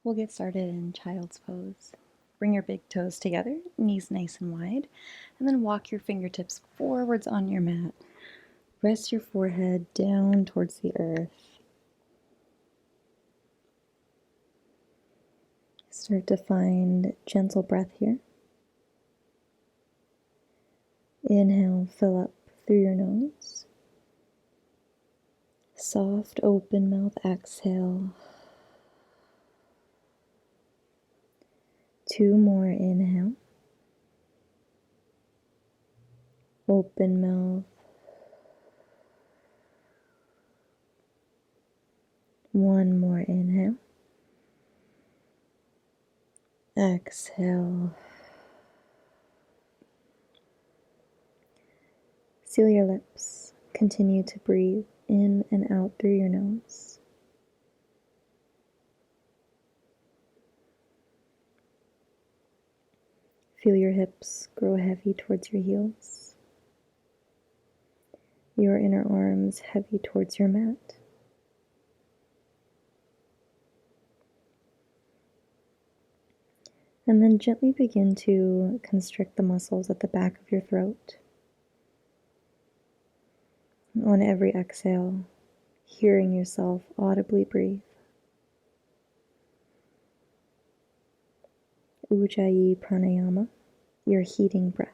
We'll get started in child's pose. Bring your big toes together, knees nice and wide, and then walk your fingertips forwards on your mat. Rest your forehead down towards the earth. Start to find gentle breath here. Inhale, fill up through your nose. Soft, open mouth, exhale. 2 more, inhale. Open mouth. 1 more, inhale. Exhale. Seal your lips. Continue to breathe in and out through your nose. Feel your hips grow heavy towards your heels. Your inner arms heavy towards your mat. And then gently begin to constrict the muscles at the back of your throat. On every exhale, hearing yourself audibly breathe. Ujjayi Pranayama, your heating breath.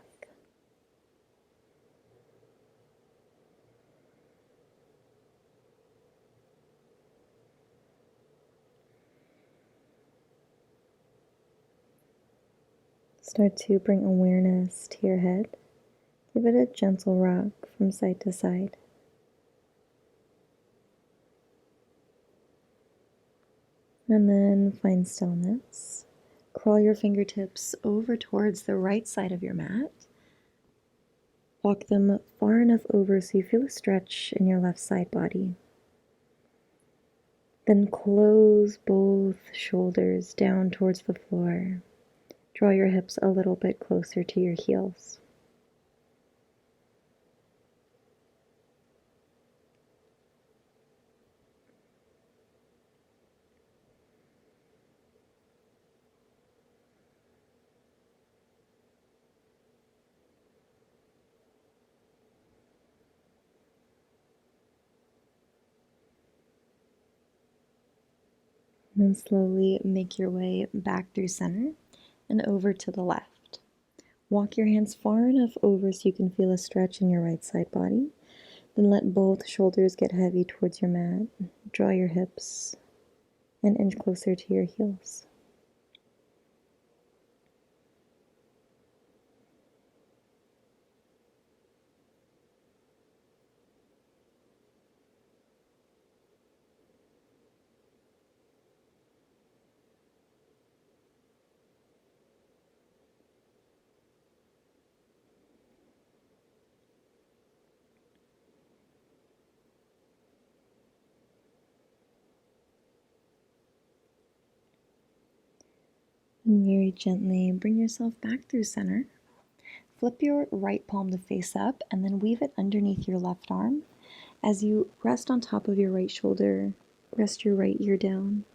Start to bring awareness to your head. Give it a gentle rock from side to side. And then find stillness. Crawl your fingertips over towards the right side of your mat. Walk them far enough over so you feel a stretch in your left side body. Then close both shoulders down towards the floor. Draw your hips a little bit closer to your heels. And then slowly make your way back through center and over to the left. Walk your hands far enough over so you can feel a stretch in your right side body. Then let both shoulders get heavy towards your mat. Draw your hips an inch closer to your heels. And very gently bring yourself back through center. Flip your right palm to face up and then weave it underneath your left arm. As you rest on top of your right shoulder, rest your right ear down.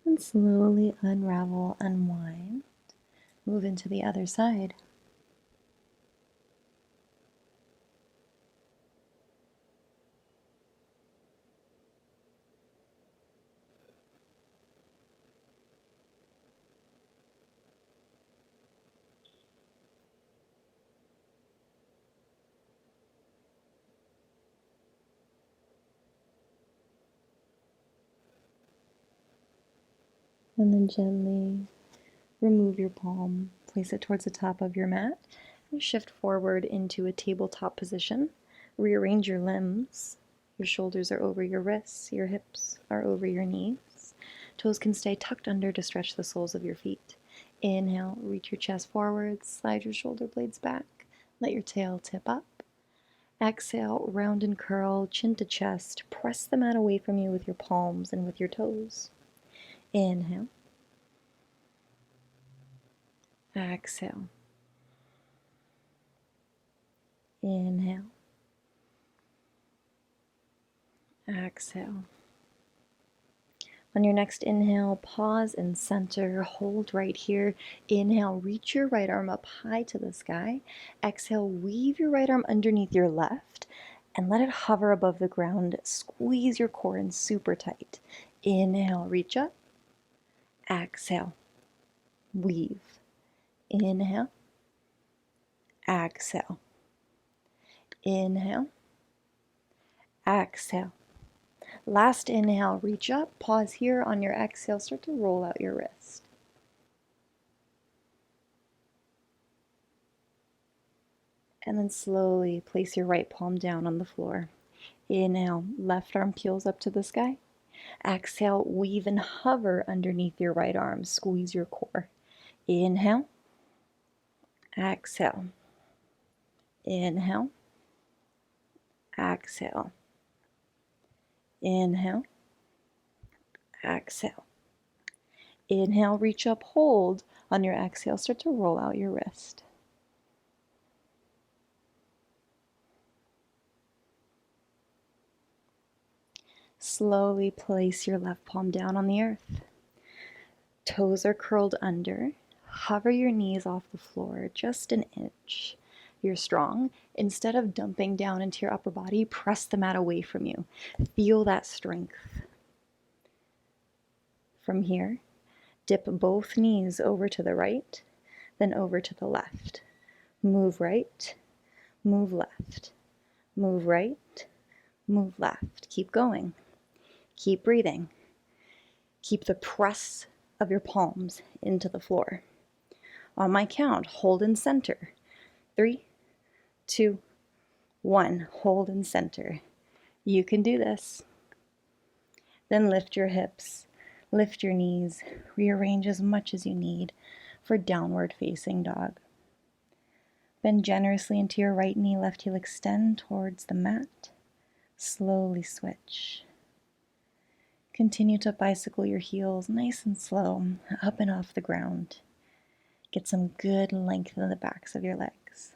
And slowly unravel, unwind. Move into the other side. And then gently remove your palm, place it towards the top of your mat, and shift forward into a tabletop position. Rearrange your limbs. Your shoulders are over your wrists, your hips are over your knees. Toes can stay tucked under to stretch the soles of your feet. Inhale, reach your chest forward, slide your shoulder blades back, let your tail tip up. Exhale, round and curl, chin to chest. Press the mat away from you with your palms and with your toes. Inhale. Exhale. Inhale. Exhale. On your next inhale, pause and center. Hold right here. Inhale, reach your right arm up high to the sky. Exhale, weave your right arm underneath your left and let it hover above the ground. Squeeze your core in super tight. Inhale, reach up. Exhale, weave. Inhale. Exhale. Inhale. Exhale. Last inhale, reach up, pause here. On your exhale, start to roll out your wrist. And then slowly place your right palm down on the floor. Inhale, left arm peels up to the sky. Exhale, weave and hover underneath your right arm. Squeeze your core. Inhale. Exhale. Inhale. Exhale. Inhale. Exhale. Inhale, reach up, hold. On your exhale, start to roll out your wrist. Slowly place your left palm down on the earth. Toes are curled under. Hover your knees off the floor just an inch. You're strong. Instead of dumping down into your upper body, press the mat away from you. Feel that strength. From here, dip both knees over to the right, then over to the left. Move right, move left, move right, move left. Keep going. Keep breathing. Keep the press of your palms into the floor. On my count, hold and center. 3, 2, 1. Hold and center. You can do this. Then lift your hips, lift your knees, rearrange as much as you need for downward facing dog. Bend generously into your right knee, left heel extend towards the mat. Slowly switch. Continue to bicycle your heels nice and slow, up and off the ground. Get some good length in the backs of your legs.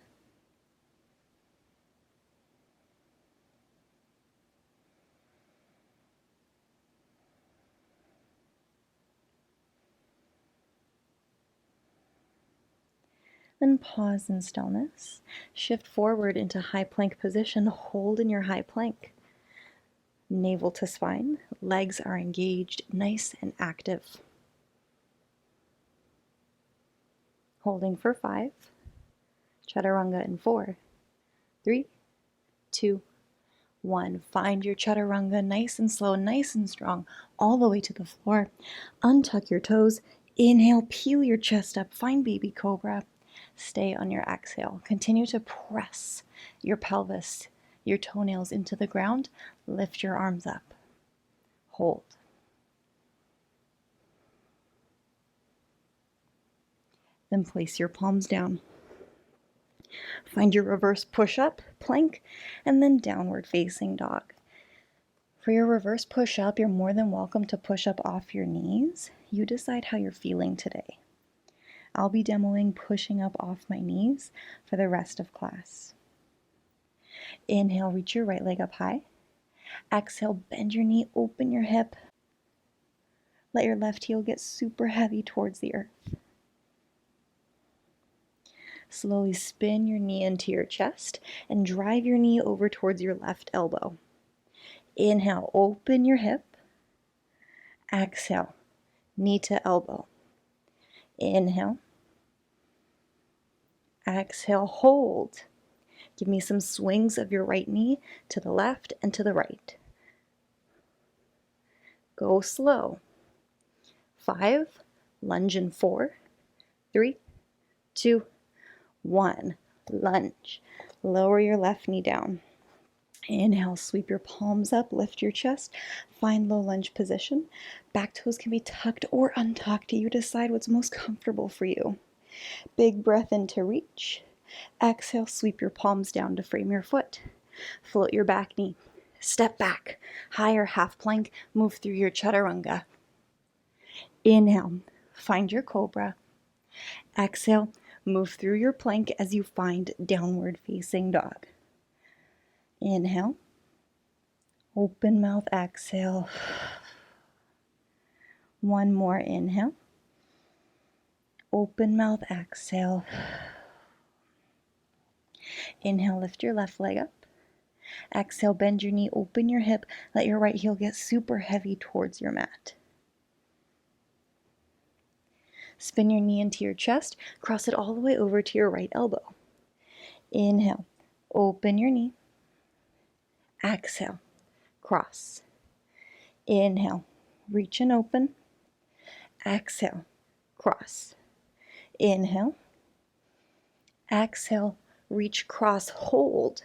Then pause in stillness. Shift forward into high plank position. Hold in your high plank. Navel to spine. Legs are engaged, nice and active. Holding for 5. Chaturanga in 4, 3, 2, 1. Find your chaturanga nice and slow, nice and strong, all the way to the floor. Untuck your toes. Inhale, peel your chest up. Find baby cobra. Stay on your exhale. Continue to press your pelvis, your toenails into the ground. Lift your arms up. Hold. Then place your palms down. Find your reverse push-up, plank, and then downward facing dog. For your reverse push-up, you're more than welcome to push up off your knees. You decide how you're feeling today. I'll be demoing pushing up off my knees for the rest of class. Inhale, reach your right leg up high. Exhale, bend your knee, open your hip. Let your left heel get super heavy towards the earth. Slowly spin your knee into your chest and drive your knee over towards your left elbow. Inhale, open your hip. Exhale, knee to elbow. Inhale. Exhale, hold. Give me some swings of your right knee to the left and to the right. Go slow. 5, lunge in 4, 3, 2, 1. Lunge. Lower your left knee down. Inhale, sweep your palms up, lift your chest, find low lunge position. Back toes can be tucked or untucked. You decide what's most comfortable for you. Big breath in to reach. Exhale, sweep your palms down to frame your foot. Float your back knee. Step back. Higher half plank. Move through your chaturanga. Inhale, find your cobra. Exhale, move through your plank as you find downward facing dog. Inhale, open mouth, exhale. One more inhale, open mouth, exhale. Inhale, lift your left leg up. Exhale, bend your knee, open your hip, let your right heel get super heavy towards your mat. Spin your knee into your chest, cross it all the way over to your right elbow. Inhale, open your knee. Exhale, cross. Inhale, reach and open. Exhale, cross. Inhale. Exhale, reach, cross, hold.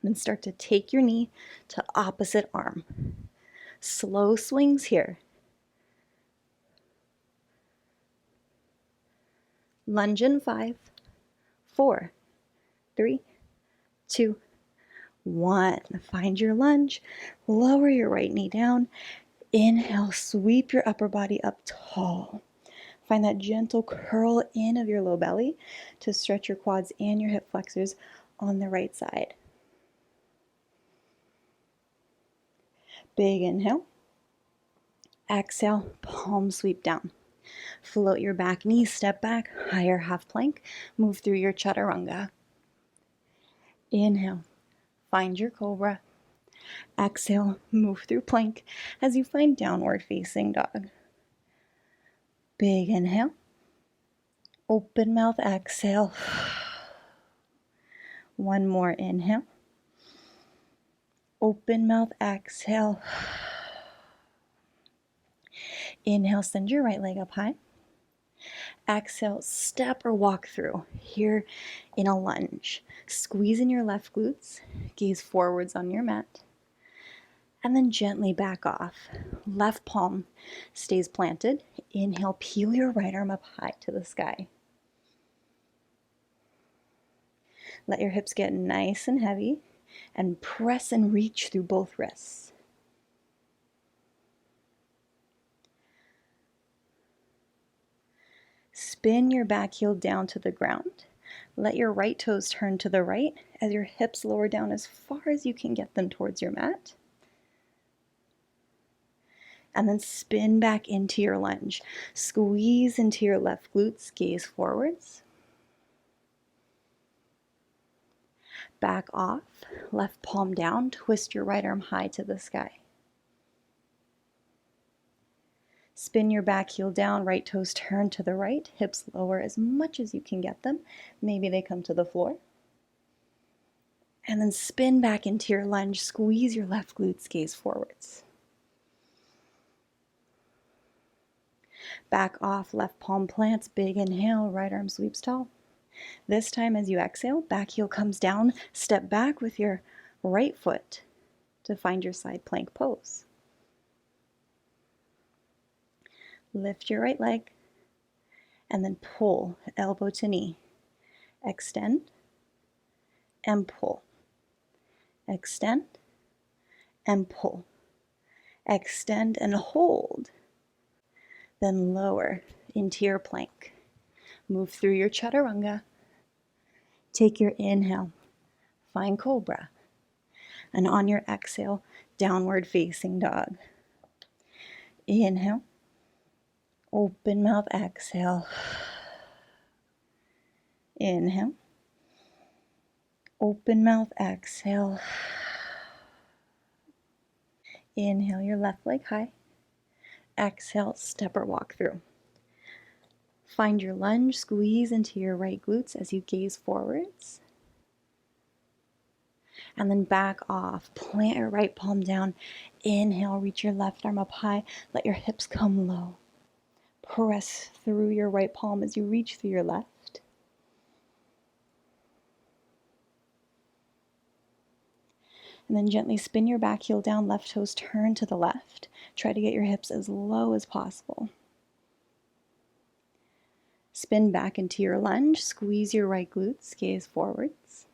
And start to take your knee to opposite arm. Slow swings here. Lunge in 5, 4, 3, 2, 1. Find your lunge. Lower your right knee down. Inhale, sweep your upper body up tall. Find that gentle curl in of your low belly to stretch your quads and your hip flexors on the right side. Big inhale. Exhale, palm sweep down. Float your back knee, step back, higher half plank. Move through your chaturanga. Inhale, find your cobra. Exhale, move through plank as you find downward facing dog. Big inhale. Open mouth, exhale. One more inhale. Open mouth, exhale. Inhale, send your right leg up high. Exhale, step or walk through here in a lunge. Squeeze in your left glutes, gaze forwards on your mat, and then gently back off. Left palm stays planted. Inhale, peel your right arm up high to the sky. Let your hips get nice and heavy and press and reach through both wrists. Spin your back heel down to the ground. Let your right toes turn to the right as your hips lower down as far as you can get them towards your mat. And then spin back into your lunge. Squeeze into your left glutes, gaze forwards. Back off, left palm down, twist your right arm high to the sky. Spin your back heel down, right toes turn to the right, hips lower as much as you can get them. Maybe they come to the floor. And then spin back into your lunge, squeeze your left glutes, gaze forwards. Back off, left palm plants, big inhale, right arm sweeps tall. This time as you exhale, back heel comes down, step back with your right foot to find your side plank pose. Lift your right leg and then pull, elbow to knee. Extend and pull. Extend and pull. Extend and hold. Then lower into your plank. Move through your chaturanga. Take your inhale, find cobra. And on your exhale, downward facing dog. Inhale. Open mouth, exhale. Inhale. Open mouth, exhale. Inhale your left leg high. Exhale, step or walk through. Find your lunge, squeeze into your right glutes as you gaze forwards. And then back off, plant your right palm down. Inhale, reach your left arm up high. Let your hips come low. Press through your right palm as you reach through your left. And then gently spin your back heel down, left toes turn to the left. Try to get your hips as low as possible. Spin back into your lunge, squeeze your right glutes, gaze forwards.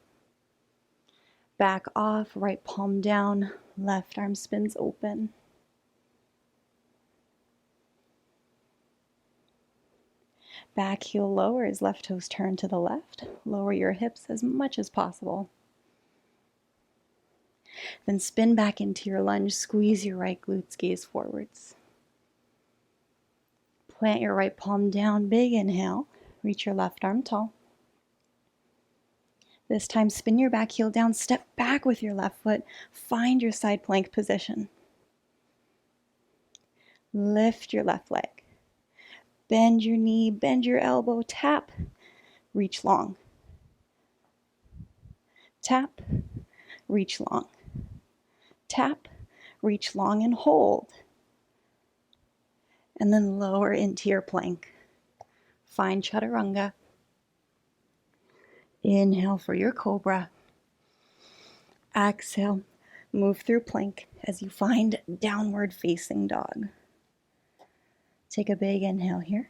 Back off, right palm down, left arm spins open. Back heel lowers, left toes turn to the left. Lower your hips as much as possible. Then spin back into your lunge, squeeze your right glutes, gaze forwards. Plant your right palm down, big inhale. Reach your left arm tall. This time, spin your back heel down, step back with your left foot. Find your side plank position. Lift your left leg. Bend your knee, bend your elbow, tap, reach long. Tap, reach long. Tap, reach long and hold. And then lower into your plank. Find chaturanga. Inhale for your cobra. Exhale, move through plank as you find downward facing dog. Take a big inhale here.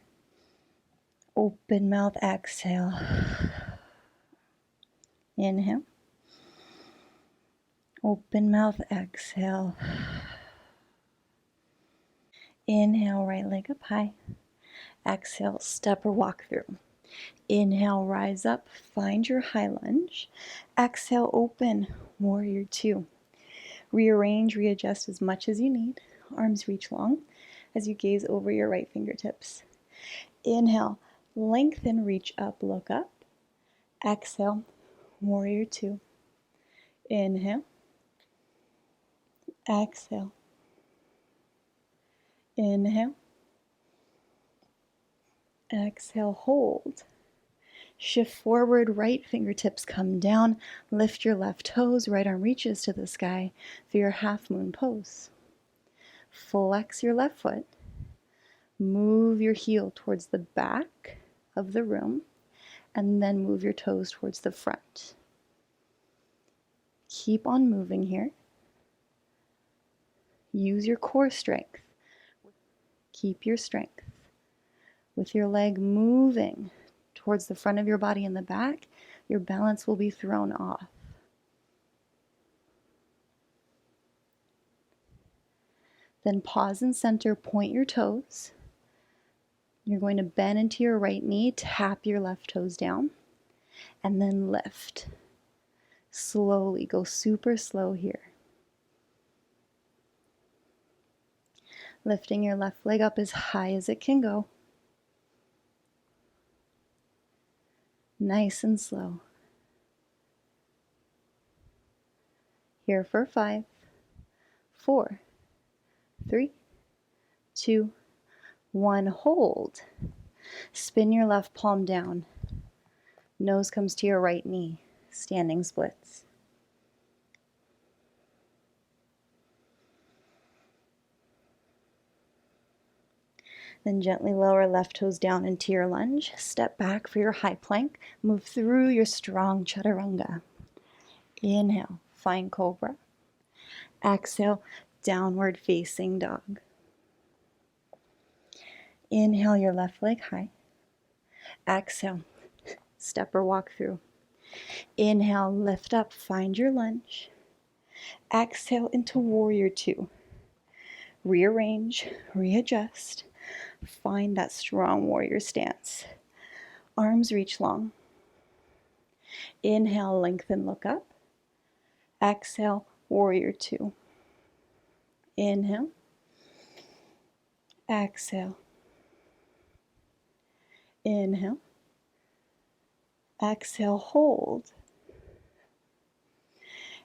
Open mouth, exhale. Inhale. Open mouth, exhale. Inhale, right leg up high. Exhale, step or walk through. Inhale, rise up, find your high lunge. Exhale, open, warrior two. Rearrange, readjust as much as you need. Arms reach long as you gaze over your right fingertips. Inhale, lengthen, reach up, look up. Exhale, warrior two. Inhale. Exhale. Inhale. Exhale, hold. Shift forward, right fingertips come down. Lift your left toes, right arm reaches to the sky for your half moon pose. Flex your left foot. Move your heel towards the back of the room, and then move your toes towards the front. Keep on moving here. Use your core strength. Keep your strength. With your leg moving towards the front of your body and the back, your balance will be thrown off. Then pause and center, point your toes. You're going to bend into your right knee, tap your left toes down, and then lift. Slowly, go super slow here. Lifting your left leg up as high as it can go. Nice and slow. Here for 5, 4, 3, 2, 1. Hold. Spin your left palm down. Nose comes to your right knee. Standing splits. Then gently lower left toes down into your lunge. Step back for your high plank. Move through your strong chaturanga. Inhale, find cobra. Exhale, downward facing dog. Inhale your left leg high. Exhale, step or walk through. Inhale, lift up, find your lunge. Exhale into warrior two. Rearrange, readjust. Find that strong warrior stance. Arms reach long. Inhale, lengthen, look up. Exhale, warrior two. Inhale. Exhale. Inhale. Exhale, hold.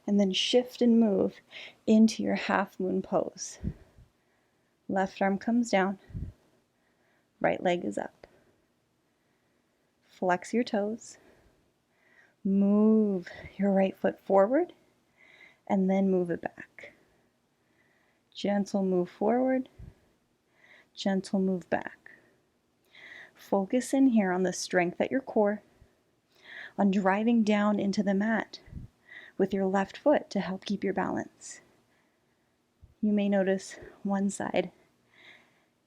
And then shift and move into your half moon pose. Left arm comes down. Right leg is up. Flex your toes. Move your right foot forward and then move it back. Gentle move forward. Gentle move back. Focus in here on the strength at your core, on driving down into the mat with your left foot to help keep your balance. You may notice one side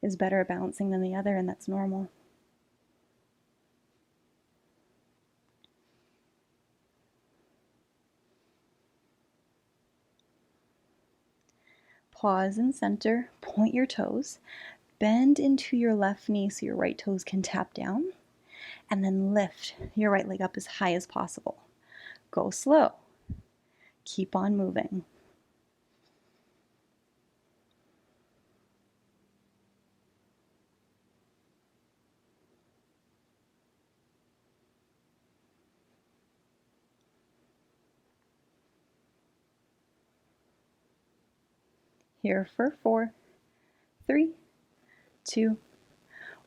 is better at balancing than the other, and that's normal. Pause and center, point your toes, bend into your left knee so your right toes can tap down. and then lift your right leg up as high as possible. Go slow. Keep on moving. Here for 4, 3, 2,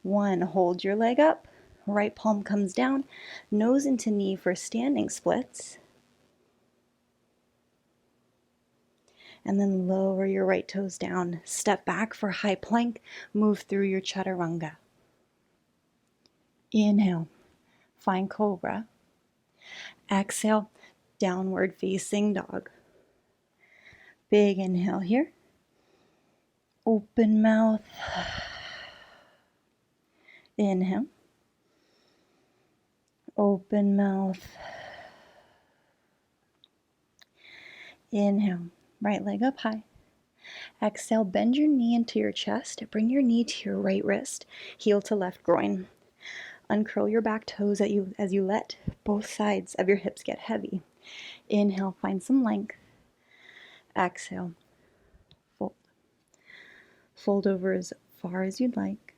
1. Hold your leg up. Right palm comes down. Nose into knee for standing splits. And then lower your right toes down. Step back for high plank. Move through your chaturanga. Inhale. Find cobra. Exhale. Downward facing dog. Big inhale here. Open mouth. Inhale. Open mouth. Inhale. Right leg up high. Exhale, bend your knee into your chest. Bring your knee to your right wrist. Heel to left groin. Uncurl your back toes as you let both sides of your hips get heavy. Inhale, find some length. Exhale, fold. Fold over as far as you'd like.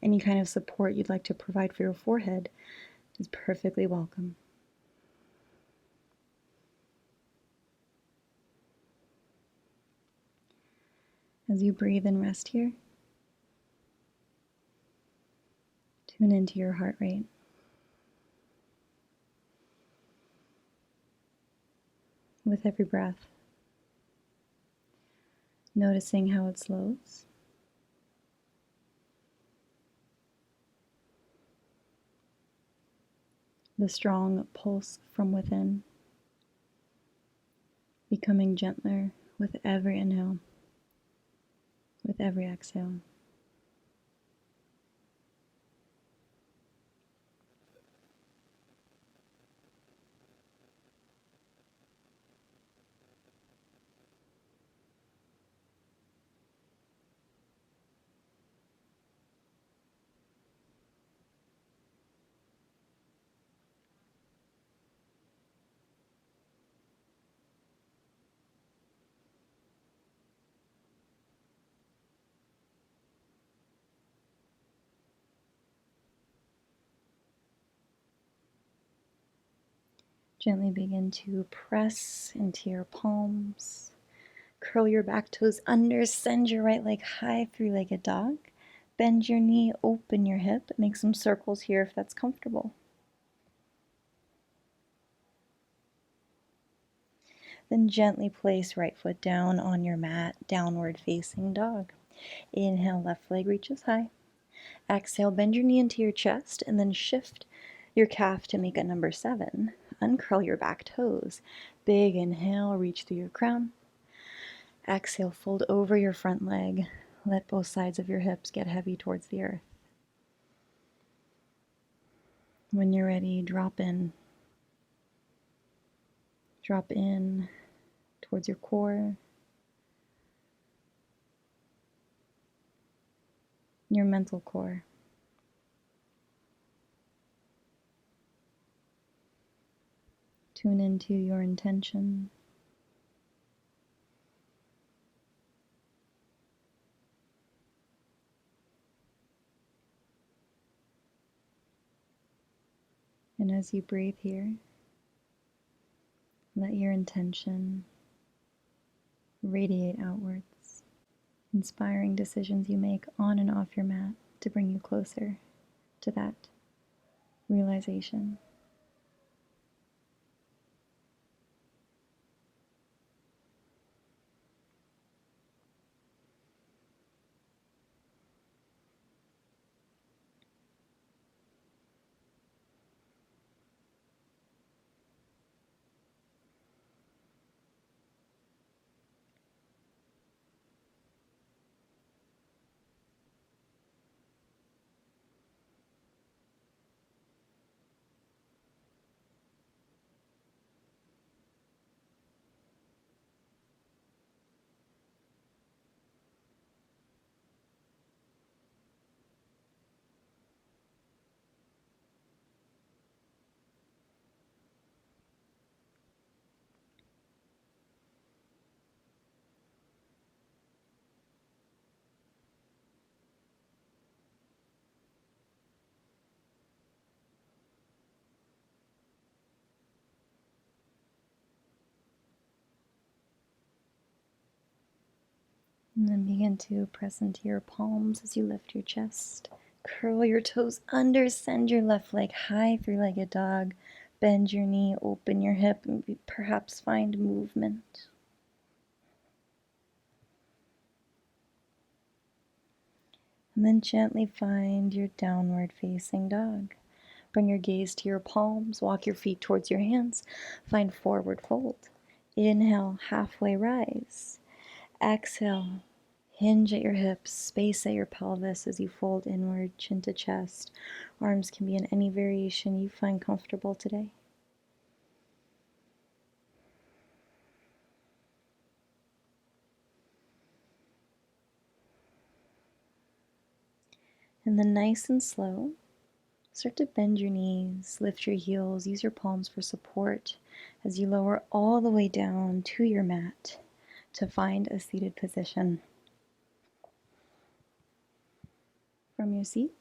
Any kind of support you'd like to provide for your forehead is perfectly welcome. As you breathe and rest here, tune into your heart rate. With every breath, noticing how it slows. The strong pulse from within, becoming gentler with every inhale, with every exhale. Gently begin to press into your palms. Curl your back toes under, send your right leg high, three-legged dog. Bend your knee, open your hip. Make some circles here if that's comfortable. Then gently place right foot down on your mat, downward facing dog. Inhale, left leg reaches high. Exhale, bend your knee into your chest and then shift your calf to make a number 7. Uncurl your back toes. Big inhale, reach through your crown. Exhale, fold over your front leg. Let both sides of your hips get heavy towards the earth. When you're ready, drop in. Drop in towards your core, your mental core. Tune into your intention. And as you breathe here, let your intention radiate outwards, inspiring decisions you make on and off your mat to bring you closer to that realization. And then begin to press into your palms as you lift your chest. Curl your toes under, send your left leg high, three-legged dog. Bend your knee, open your hip, and perhaps find movement. And then gently find your downward facing dog. Bring your gaze to your palms, walk your feet towards your hands, find forward fold. Inhale, halfway rise. Exhale, hinge at your hips, space at your pelvis as you fold inward, chin to chest. Arms can be in any variation you find comfortable today. And then nice and slow, start to bend your knees, lift your heels, use your palms for support as you lower all the way down to your mat to find a seated position. From your seat,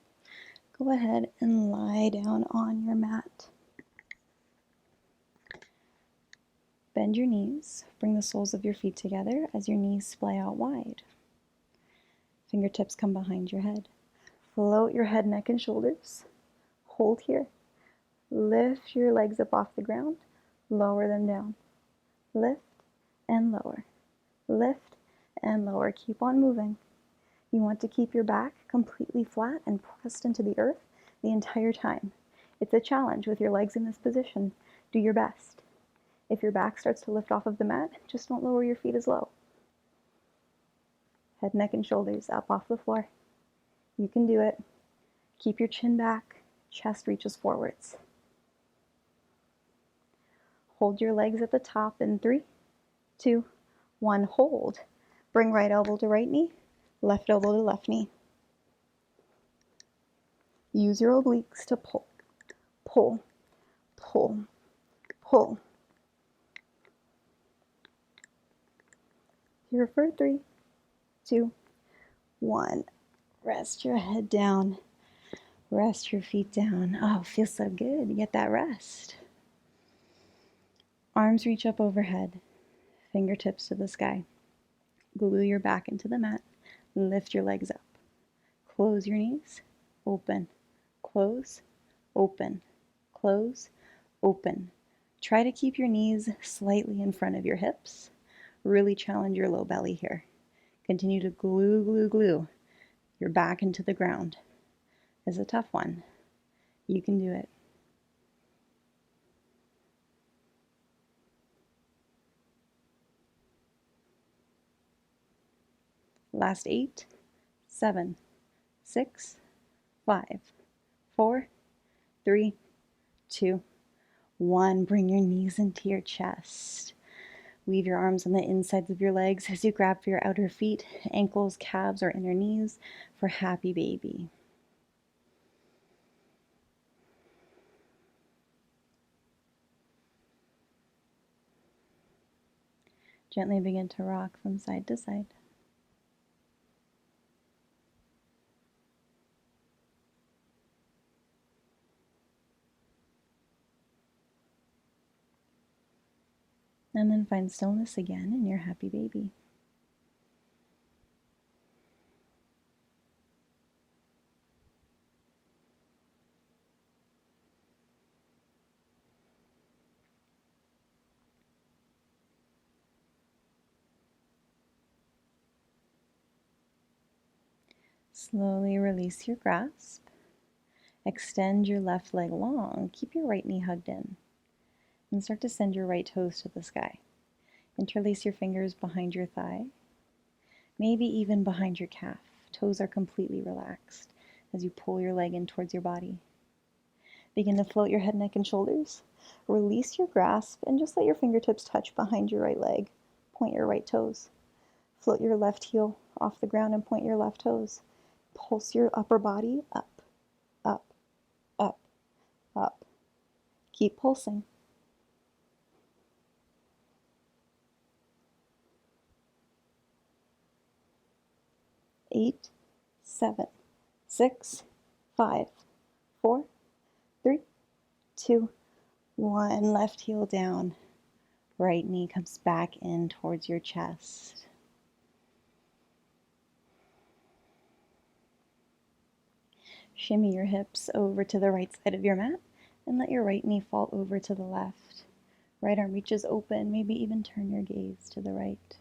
go ahead and lie down on your mat. Bend your knees, bring the soles of your feet together as your knees splay out wide. Fingertips come behind your head. Float your head, neck, and shoulders. Hold here. Lift your legs up off the ground. Lower them down. Lift and lower. Lift and lower. Keep on moving. You want to keep your back completely flat and pressed into the earth the entire time. It's a challenge with your legs in this position. Do your best. If your back starts to lift off of the mat, just don't lower your feet as low. Head, neck, and shoulders up off the floor. You can do it. Keep your chin back, chest reaches forwards. Hold your legs at the top in 3, 2, 1, hold. Bring right elbow to right knee, left elbow to left knee. Use your obliques to pull, pull, pull, pull. Here for 3, 2, 1. Rest your head down. Rest your feet down. Oh, feels so good. You get that rest. Arms reach up overhead. Fingertips to the sky. Glue your back into the mat. Lift your legs up. Close your knees. Open. Close. Open. Close. Open. Try to keep your knees slightly in front of your hips. Really challenge your low belly here. Continue to glue, glue, glue your back into the ground. It's a tough one. You can do it. Last 8, 7, 6, 5, 4, 3, 2, 1. Bring your knees into your chest. Weave your arms on the insides of your legs as you grab for your outer feet, ankles, calves, or inner knees for happy baby. Gently begin to rock from side to side. And then find stillness again in your happy baby. Slowly release your grasp. Extend your left leg long. Keep your right knee hugged in. And start to send your right toes to the sky. Interlace your fingers behind your thigh, maybe even behind your calf. Toes are completely relaxed as you pull your leg in towards your body. Begin to float your head, neck, and shoulders. Release your grasp and just let your fingertips touch behind your right leg. Point your right toes. Float your left heel off the ground and point your left toes. Pulse your upper body up, up, up, up. Keep pulsing. 8, 7, 6, 5, 4, 3, 2, 1. Left heel down. Right knee comes back in towards your chest. Shimmy your hips over to the right side of your mat and let your right knee fall over to the left. Right arm reaches open, maybe even turn your gaze to the right.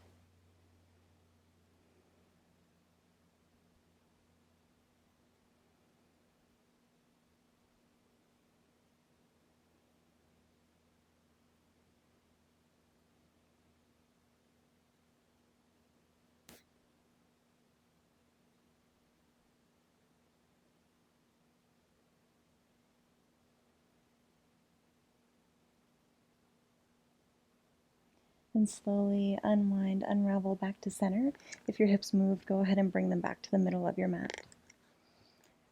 And slowly unwind, unravel back to center. If your hips moved, go ahead and bring them back to the middle of your mat.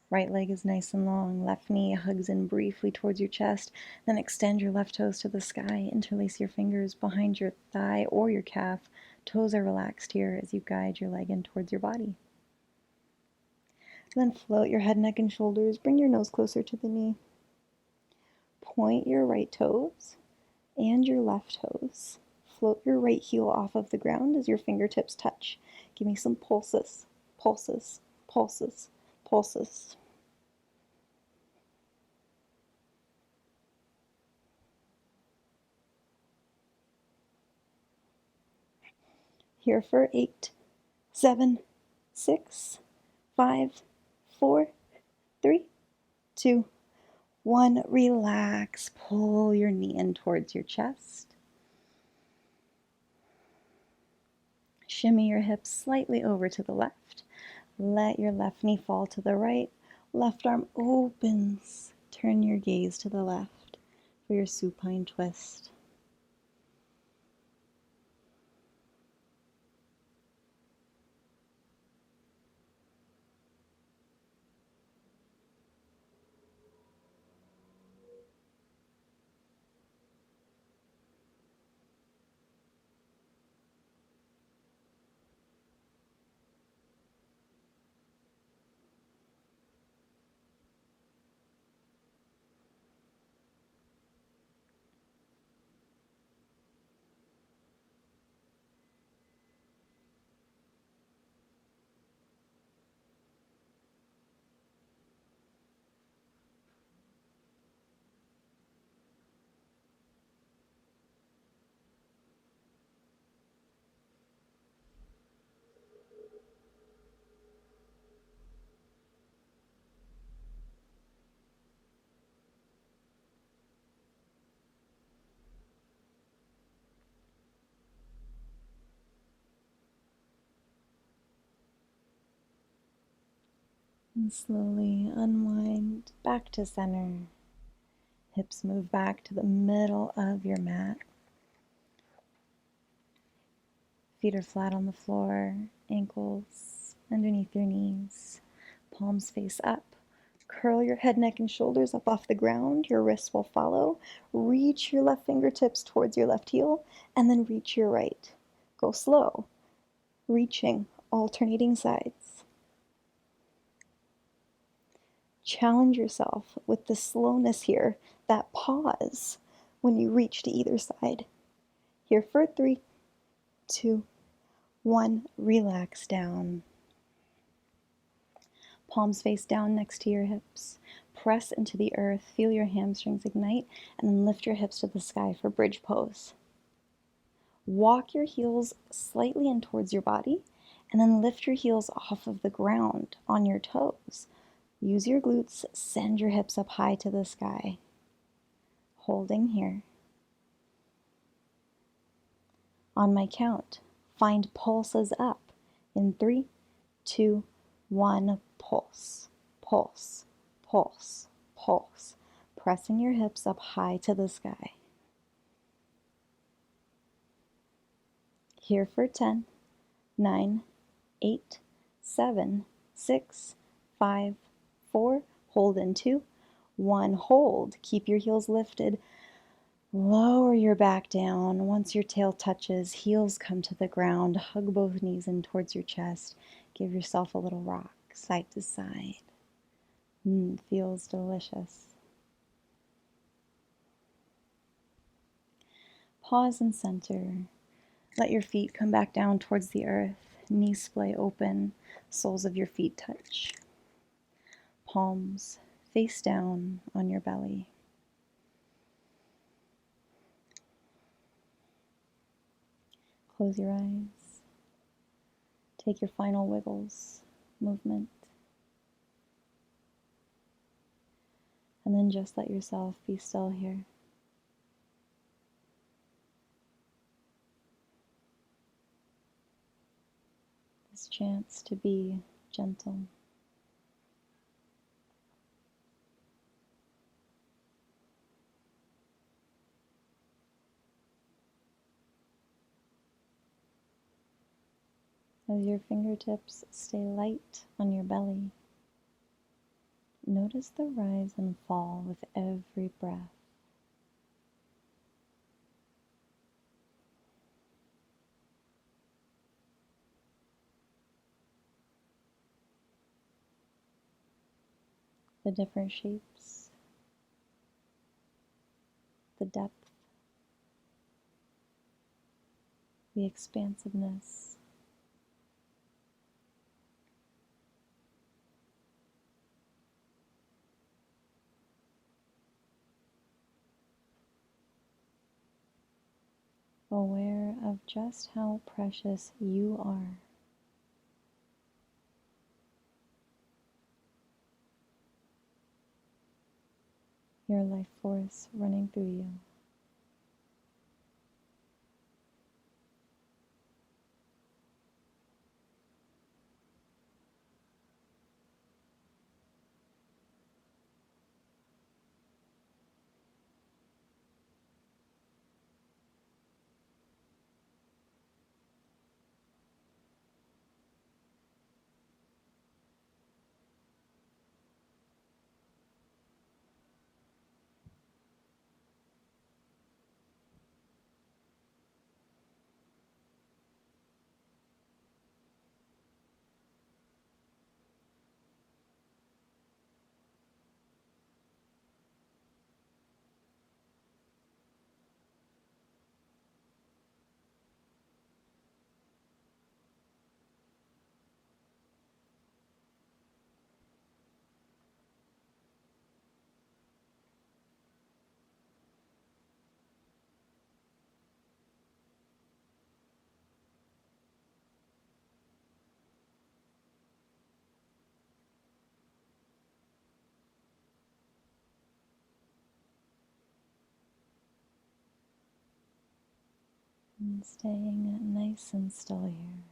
Right leg is nice and long, left knee hugs in briefly towards your chest, then extend your left toes to the sky, interlace your fingers behind your thigh or your calf. Toes are relaxed here as you guide your leg in towards your body. Then float your head, neck, and shoulders, bring your nose closer to the knee. Point your right toes and your left toes. Float your right heel off of the ground as your fingertips touch. Give me some pulses, pulses, pulses, pulses. Here for 8, 7, 6, 5, 4, 3, 2, 1. Relax. Pull your knee in towards your chest. Shimmy your hips slightly over to the left. Let your left knee fall to the right. Left arm opens. Turn your gaze to the left for your supine twist. And slowly unwind back to center. Hips move back to the middle of your mat. Feet are flat on the floor, ankles underneath your knees, palms face up. Curl your head, neck, and shoulders up off the ground. Your wrists will follow. Reach your left fingertips towards your left heel, and then reach your right. Go slow, reaching, alternating sides. Challenge yourself with the slowness here, that pause when you reach to either side. Here for 3, 2, 1. Relax down. Palms face down next to your hips. Press into the earth, feel your hamstrings ignite, and then lift your hips to the sky for bridge pose. Walk your heels slightly in towards your body, and then lift your heels off of the ground on your toes. Use your glutes, send your hips up high to the sky. Holding here. On my count, find pulses up. In 3, 2, 1, pulse, pulse, pulse, pulse. Pressing your hips up high to the sky. Here for 10, 9, 8, 7, 6, 5, 4. Hold in 2, 1. Hold. Keep your heels lifted. Lower your back down. Once your tail touches, heels come to the ground. Hug both knees in towards your chest. Give yourself a little rock, side to side. Feels delicious. Pause and center. Let your feet come back down towards the earth. Knees splay open. Soles of your feet touch. palms face down on your belly. Close your eyes. Take your final wiggles, movement. And then just let yourself be still here. This chance to be gentle. As your fingertips stay light on your belly, notice the rise and fall with every breath. The different shapes, the depth, the expansiveness. Aware of just how precious you are. Your life force running through you. And staying nice and still here.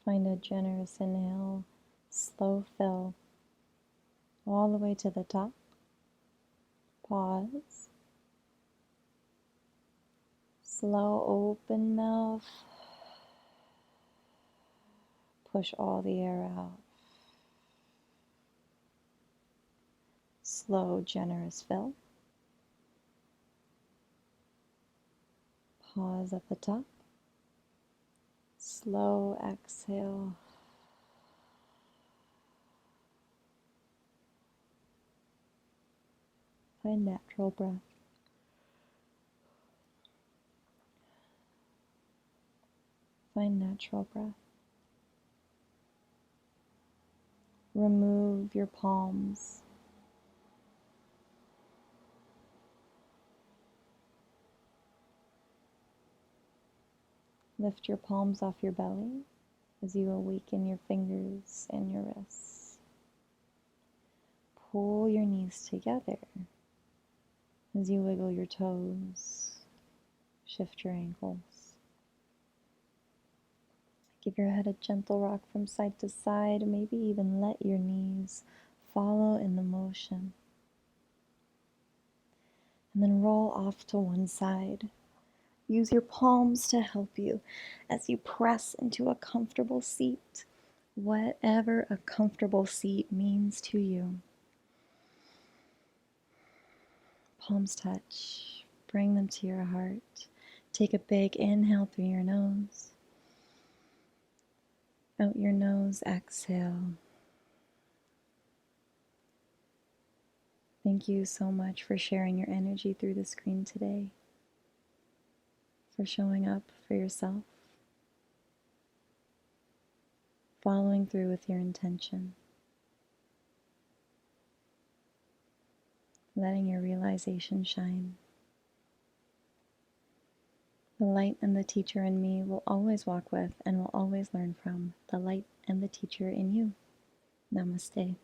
Find a generous inhale, slow fill, all the way to the top. Pause. Slow open mouth. Push all the air out. Slow, generous fill. Pause at the top. Slow exhale. Find natural breath. Find natural breath. Remove your palms. Lift your palms off your belly as you awaken your fingers and your wrists. Pull your knees together as you wiggle your toes. Shift your ankles. Give your head a gentle rock from side to side. Maybe even let your knees follow in the motion. And then roll off to one side. Use your palms to help you as you press into a comfortable seat, whatever a comfortable seat means to you. Palms touch. Bring them to your heart. Take a big inhale through your nose. Out your nose, exhale. Thank you so much for sharing your energy through the screen today, for showing up for yourself. following through with your intention, letting your realization shine. The light and the teacher in me will always walk with and will always learn from the light and the teacher in you. Namaste.